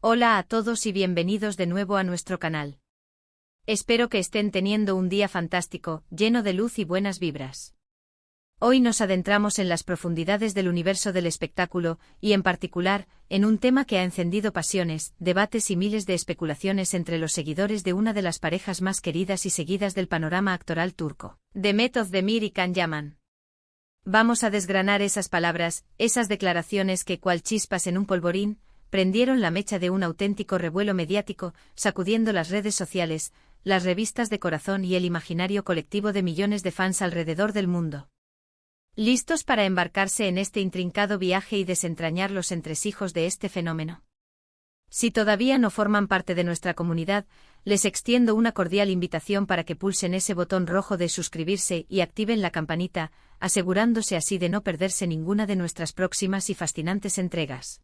Hola a todos y bienvenidos de nuevo a nuestro canal. Espero que estén teniendo un día fantástico, lleno de luz y buenas vibras. Hoy nos adentramos en las profundidades del universo del espectáculo, y en particular, en un tema que ha encendido pasiones, debates y miles de especulaciones entre los seguidores de una de las parejas más queridas y seguidas del panorama actoral turco, Demet Özdemir y Can Yaman. Vamos a desgranar esas palabras, esas declaraciones que, cual chispas en un polvorín, prendieron la mecha de un auténtico revuelo mediático, sacudiendo las redes sociales, las revistas de corazón y el imaginario colectivo de millones de fans alrededor del mundo. ¿Listos para embarcarse en este intrincado viaje y desentrañar los entresijos de este fenómeno? Si todavía no forman parte de nuestra comunidad, les extiendo una cordial invitación para que pulsen ese botón rojo de suscribirse y activen la campanita, asegurándose así de no perderse ninguna de nuestras próximas y fascinantes entregas.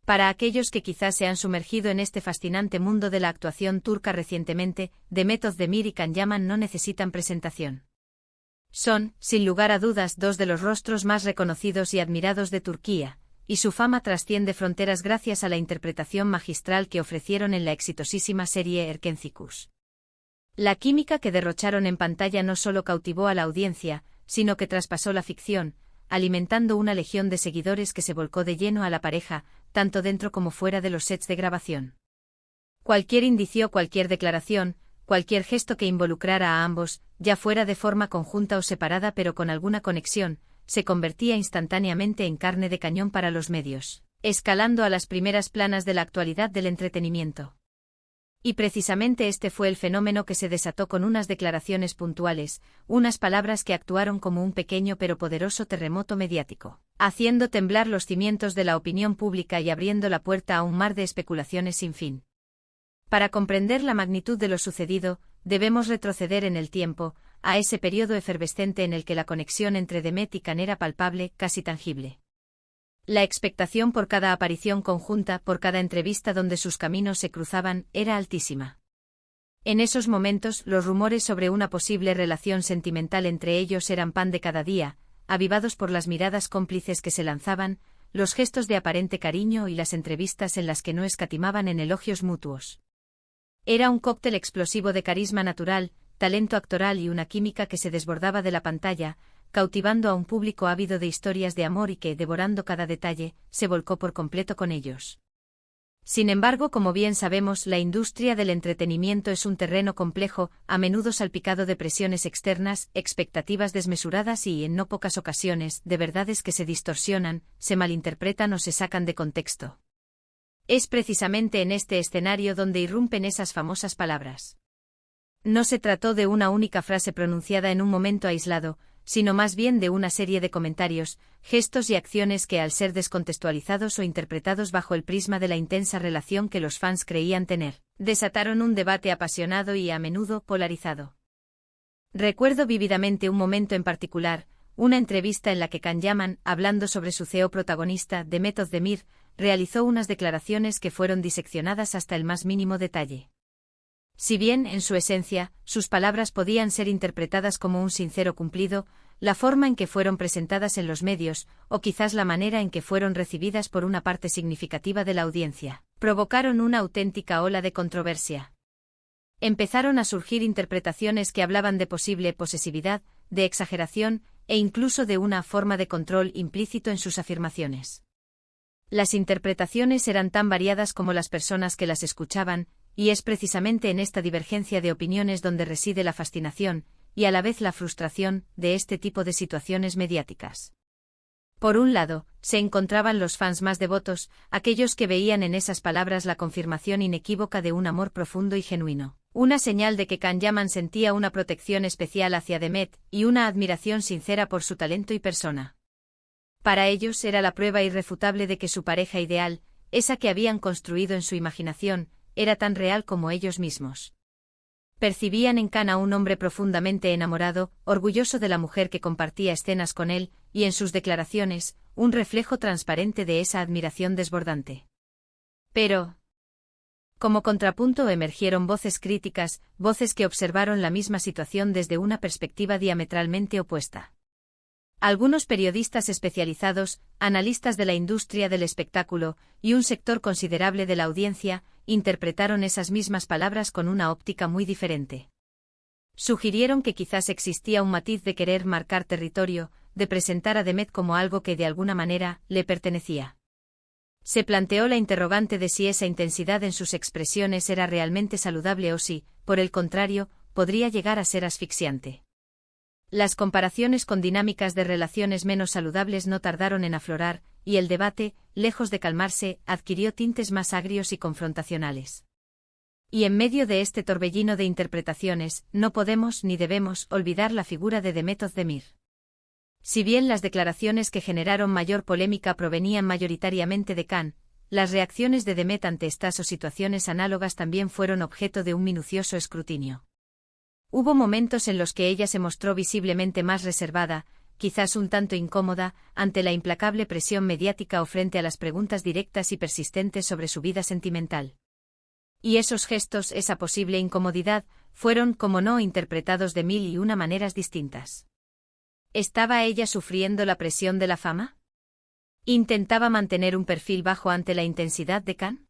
Para aquellos que quizás se han sumergido en este fascinante mundo de la actuación turca recientemente, Demet Özdemir y Can Yaman no necesitan presentación. Son, sin lugar a dudas, dos de los rostros más reconocidos y admirados de Turquía, y su fama trasciende fronteras gracias a la interpretación magistral que ofrecieron en la exitosísima serie Erkencikus. La química que derrocharon en pantalla no solo cautivó a la audiencia, sino que traspasó la ficción, alimentando una legión de seguidores que se volcó de lleno a la pareja, tanto dentro como fuera de los sets de grabación. Cualquier indicio, cualquier declaración, cualquier gesto que involucrara a ambos, ya fuera de forma conjunta o separada pero con alguna conexión, se convertía instantáneamente en carne de cañón para los medios, escalando a las primeras planas de la actualidad del entretenimiento. Y precisamente este fue el fenómeno que se desató con unas declaraciones puntuales, unas palabras que actuaron como un pequeño pero poderoso terremoto mediático, haciendo temblar los cimientos de la opinión pública y abriendo la puerta a un mar de especulaciones sin fin. Para comprender la magnitud de lo sucedido, debemos retroceder en el tiempo, a ese periodo efervescente en el que la conexión entre Demet y Can era palpable, casi tangible. La expectación por cada aparición conjunta, por cada entrevista donde sus caminos se cruzaban, era altísima. En esos momentos, los rumores sobre una posible relación sentimental entre ellos eran pan de cada día, avivados por las miradas cómplices que se lanzaban, los gestos de aparente cariño y las entrevistas en las que no escatimaban en elogios mutuos. Era un cóctel explosivo de carisma natural, talento actoral y una química que se desbordaba de la pantalla, cautivando a un público ávido de historias de amor y que, devorando cada detalle, se volcó por completo con ellos. Sin embargo, como bien sabemos, la industria del entretenimiento es un terreno complejo, a menudo salpicado de presiones externas, expectativas desmesuradas y, en no pocas ocasiones, de verdades que se distorsionan, se malinterpretan o se sacan de contexto. Es precisamente en este escenario donde irrumpen esas famosas palabras. No se trató de una única frase pronunciada en un momento aislado, sino más bien de una serie de comentarios, gestos y acciones que, al ser descontextualizados o interpretados bajo el prisma de la intensa relación que los fans creían tener, desataron un debate apasionado y a menudo polarizado. Recuerdo vívidamente un momento en particular, una entrevista en la que Can Yaman, hablando sobre su CEO protagonista, Demet Özdemir, realizó unas declaraciones que fueron diseccionadas hasta el más mínimo detalle. Si bien, en su esencia, sus palabras podían ser interpretadas como un sincero cumplido, la forma en que fueron presentadas en los medios, o quizás la manera en que fueron recibidas por una parte significativa de la audiencia, provocaron una auténtica ola de controversia. Empezaron a surgir interpretaciones que hablaban de posible posesividad, de exageración, e incluso de una forma de control implícito en sus afirmaciones. Las interpretaciones eran tan variadas como las personas que las escuchaban, y es precisamente en esta divergencia de opiniones donde reside la fascinación, y a la vez la frustración, de este tipo de situaciones mediáticas. Por un lado, se encontraban los fans más devotos, aquellos que veían en esas palabras la confirmación inequívoca de un amor profundo y genuino, una señal de que Can Yaman sentía una protección especial hacia Demet, y una admiración sincera por su talento y persona. Para ellos era la prueba irrefutable de que su pareja ideal, esa que habían construido en su imaginación, era tan real como ellos mismos. Percibían en Can a un hombre profundamente enamorado, orgulloso de la mujer que compartía escenas con él, y en sus declaraciones, un reflejo transparente de esa admiración desbordante. Pero, como contrapunto emergieron voces críticas, voces que observaron la misma situación desde una perspectiva diametralmente opuesta. Algunos periodistas especializados, analistas de la industria del espectáculo y un sector considerable de la audiencia interpretaron esas mismas palabras con una óptica muy diferente. Sugirieron que quizás existía un matiz de querer marcar territorio, de presentar a Demet como algo que de alguna manera le pertenecía. Se planteó la interrogante de si esa intensidad en sus expresiones era realmente saludable o si, por el contrario, podría llegar a ser asfixiante. Las comparaciones con dinámicas de relaciones menos saludables no tardaron en aflorar, y el debate, lejos de calmarse, adquirió tintes más agrios y confrontacionales. Y en medio de este torbellino de interpretaciones, no podemos ni debemos olvidar la figura de Demet Özdemir. Si bien las declaraciones que generaron mayor polémica provenían mayoritariamente de Can, las reacciones de Demet ante estas o situaciones análogas también fueron objeto de un minucioso escrutinio. Hubo momentos en los que ella se mostró visiblemente más reservada, quizás un tanto incómoda, ante la implacable presión mediática o frente a las preguntas directas y persistentes sobre su vida sentimental. Y esos gestos, esa posible incomodidad, fueron, como no, interpretados de mil y una maneras distintas. ¿Estaba ella sufriendo la presión de la fama? ¿Intentaba mantener un perfil bajo ante la intensidad de Can?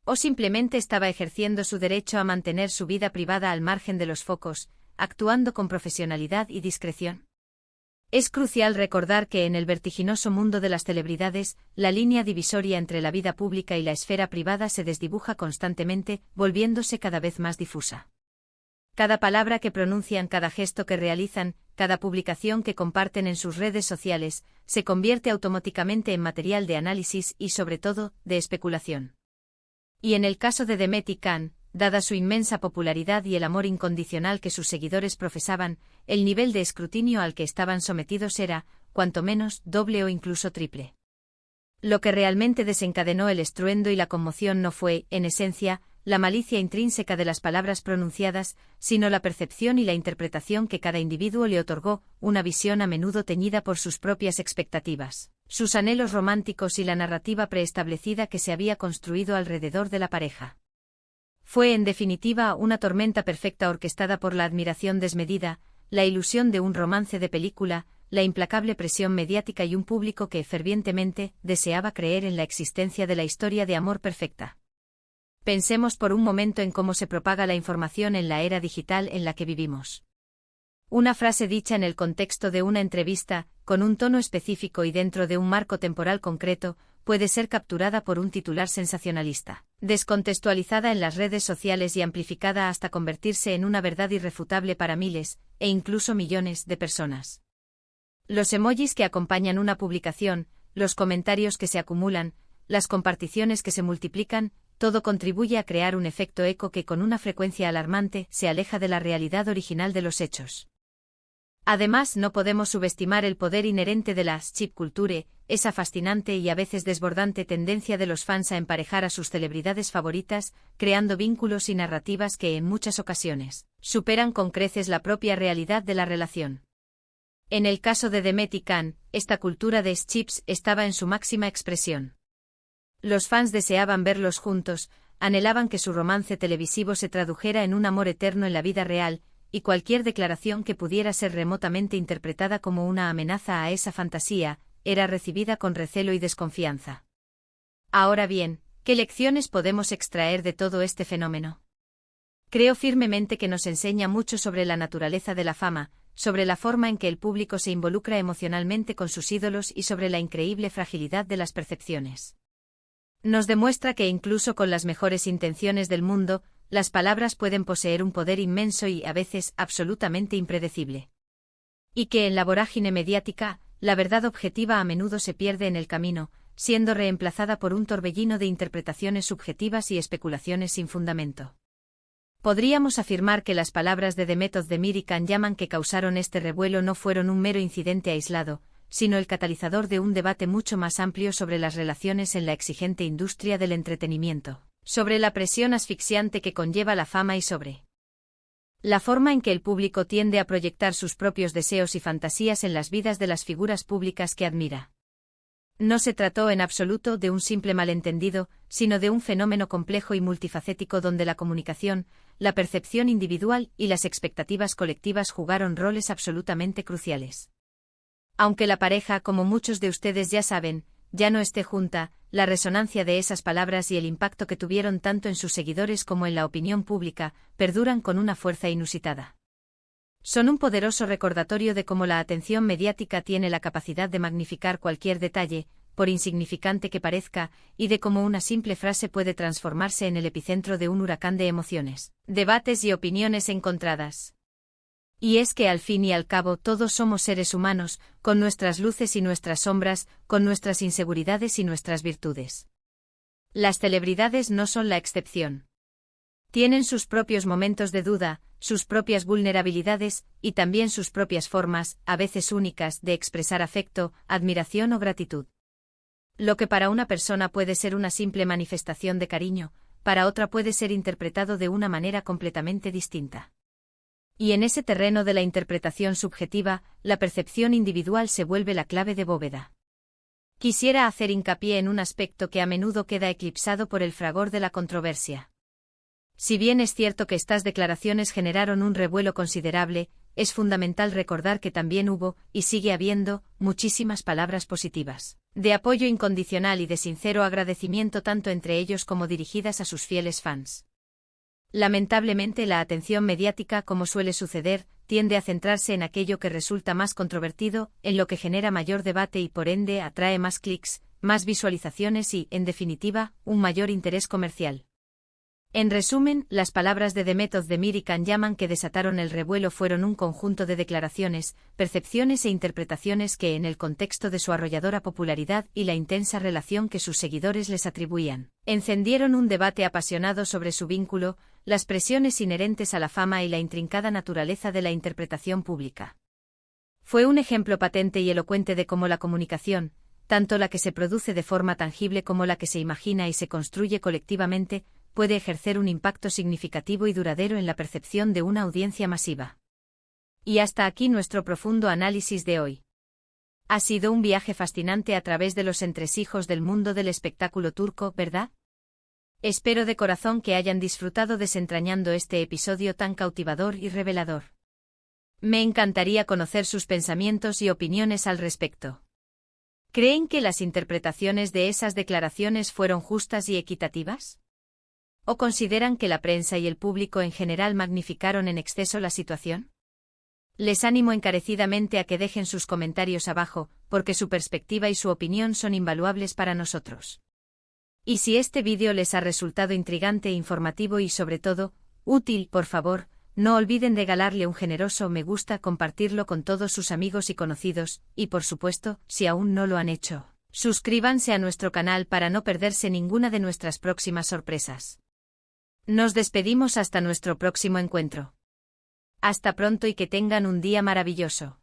¿O simplemente estaba ejerciendo su derecho a mantener su vida privada al margen de los focos, actuando con profesionalidad y discreción? Es crucial recordar que en el vertiginoso mundo de las celebridades, la línea divisoria entre la vida pública y la esfera privada se desdibuja constantemente, volviéndose cada vez más difusa. Cada palabra que pronuncian, cada gesto que realizan, cada publicación que comparten en sus redes sociales, se convierte automáticamente en material de análisis y, sobre todo, de especulación. Y en el caso de Demet y Can, dada su inmensa popularidad y el amor incondicional que sus seguidores profesaban, el nivel de escrutinio al que estaban sometidos era, cuanto menos, doble o incluso triple. Lo que realmente desencadenó el estruendo y la conmoción no fue, en esencia, la malicia intrínseca de las palabras pronunciadas, sino la percepción y la interpretación que cada individuo le otorgó, una visión a menudo teñida por sus propias expectativas, sus anhelos románticos y la narrativa preestablecida que se había construido alrededor de la pareja. Fue en definitiva una tormenta perfecta orquestada por la admiración desmedida, la ilusión de un romance de película, la implacable presión mediática y un público que fervientemente deseaba creer en la existencia de la historia de amor perfecta. Pensemos por un momento en cómo se propaga la información en la era digital en la que vivimos. Una frase dicha en el contexto de una entrevista, con un tono específico y dentro de un marco temporal concreto, puede ser capturada por un titular sensacionalista, descontextualizada en las redes sociales y amplificada hasta convertirse en una verdad irrefutable para miles, e incluso millones, de personas. Los emojis que acompañan una publicación, los comentarios que se acumulan, las comparticiones que se multiplican, todo contribuye a crear un efecto eco que con una frecuencia alarmante se aleja de la realidad original de los hechos. Además, no podemos subestimar el poder inherente de la chip culture, esa fascinante y a veces desbordante tendencia de los fans a emparejar a sus celebridades favoritas, creando vínculos y narrativas que en muchas ocasiones superan con creces la propia realidad de la relación. En el caso de Demet y Can, esta cultura de chips estaba en su máxima expresión. Los fans deseaban verlos juntos, anhelaban que su romance televisivo se tradujera en un amor eterno en la vida real, y cualquier declaración que pudiera ser remotamente interpretada como una amenaza a esa fantasía, era recibida con recelo y desconfianza. Ahora bien, ¿qué lecciones podemos extraer de todo este fenómeno? Creo firmemente que nos enseña mucho sobre la naturaleza de la fama, sobre la forma en que el público se involucra emocionalmente con sus ídolos y sobre la increíble fragilidad de las percepciones. Nos demuestra que incluso con las mejores intenciones del mundo, las palabras pueden poseer un poder inmenso y, a veces, absolutamente impredecible. Y que en la vorágine mediática, la verdad objetiva a menudo se pierde en el camino, siendo reemplazada por un torbellino de interpretaciones subjetivas y especulaciones sin fundamento. Podríamos afirmar que las palabras de Demet Özdemir y Can Yaman que causaron este revuelo no fueron un mero incidente aislado, sino el catalizador de un debate mucho más amplio sobre las relaciones en la exigente industria del entretenimiento, sobre la presión asfixiante que conlleva la fama y sobre la forma en que el público tiende a proyectar sus propios deseos y fantasías en las vidas de las figuras públicas que admira. No se trató en absoluto de un simple malentendido, sino de un fenómeno complejo y multifacético donde la comunicación, la percepción individual y las expectativas colectivas jugaron roles absolutamente cruciales. Aunque la pareja, como muchos de ustedes ya saben, ya no esté junta, la resonancia de esas palabras y el impacto que tuvieron tanto en sus seguidores como en la opinión pública, perduran con una fuerza inusitada. Son un poderoso recordatorio de cómo la atención mediática tiene la capacidad de magnificar cualquier detalle, por insignificante que parezca, y de cómo una simple frase puede transformarse en el epicentro de un huracán de emociones, debates y opiniones encontradas. Y es que al fin y al cabo todos somos seres humanos, con nuestras luces y nuestras sombras, con nuestras inseguridades y nuestras virtudes. Las celebridades no son la excepción. Tienen sus propios momentos de duda, sus propias vulnerabilidades, y también sus propias formas, a veces únicas, de expresar afecto, admiración o gratitud. Lo que para una persona puede ser una simple manifestación de cariño, para otra puede ser interpretado de una manera completamente distinta. Y en ese terreno de la interpretación subjetiva, la percepción individual se vuelve la clave de bóveda. Quisiera hacer hincapié en un aspecto que a menudo queda eclipsado por el fragor de la controversia. Si bien es cierto que estas declaraciones generaron un revuelo considerable, es fundamental recordar que también hubo, y sigue habiendo, muchísimas palabras positivas, de apoyo incondicional y de sincero agradecimiento tanto entre ellos como dirigidas a sus fieles fans. Lamentablemente la atención mediática, como suele suceder, tiende a centrarse en aquello que resulta más controvertido, en lo que genera mayor debate y por ende atrae más clics, más visualizaciones y, en definitiva, un mayor interés comercial. En resumen, las palabras de The Method de Miriam Yaman que desataron el revuelo fueron un conjunto de declaraciones, percepciones e interpretaciones que, en el contexto de su arrolladora popularidad y la intensa relación que sus seguidores les atribuían, encendieron un debate apasionado sobre su vínculo, las presiones inherentes a la fama y la intrincada naturaleza de la interpretación pública. Fue un ejemplo patente y elocuente de cómo la comunicación, tanto la que se produce de forma tangible como la que se imagina y se construye colectivamente, puede ejercer un impacto significativo y duradero en la percepción de una audiencia masiva. Y hasta aquí nuestro profundo análisis de hoy. Ha sido un viaje fascinante a través de los entresijos del mundo del espectáculo turco, ¿verdad? Espero de corazón que hayan disfrutado desentrañando este episodio tan cautivador y revelador. Me encantaría conocer sus pensamientos y opiniones al respecto. ¿Creen que las interpretaciones de esas declaraciones fueron justas y equitativas? ¿O consideran que la prensa y el público en general magnificaron en exceso la situación? Les animo encarecidamente a que dejen sus comentarios abajo, porque su perspectiva y su opinión son invaluables para nosotros. Y si este vídeo les ha resultado intrigante, informativo y sobre todo, útil, por favor, no olviden regalarle un generoso me gusta, compartirlo con todos sus amigos y conocidos, y por supuesto, si aún no lo han hecho, suscríbanse a nuestro canal para no perderse ninguna de nuestras próximas sorpresas. Nos despedimos hasta nuestro próximo encuentro. Hasta pronto y que tengan un día maravilloso.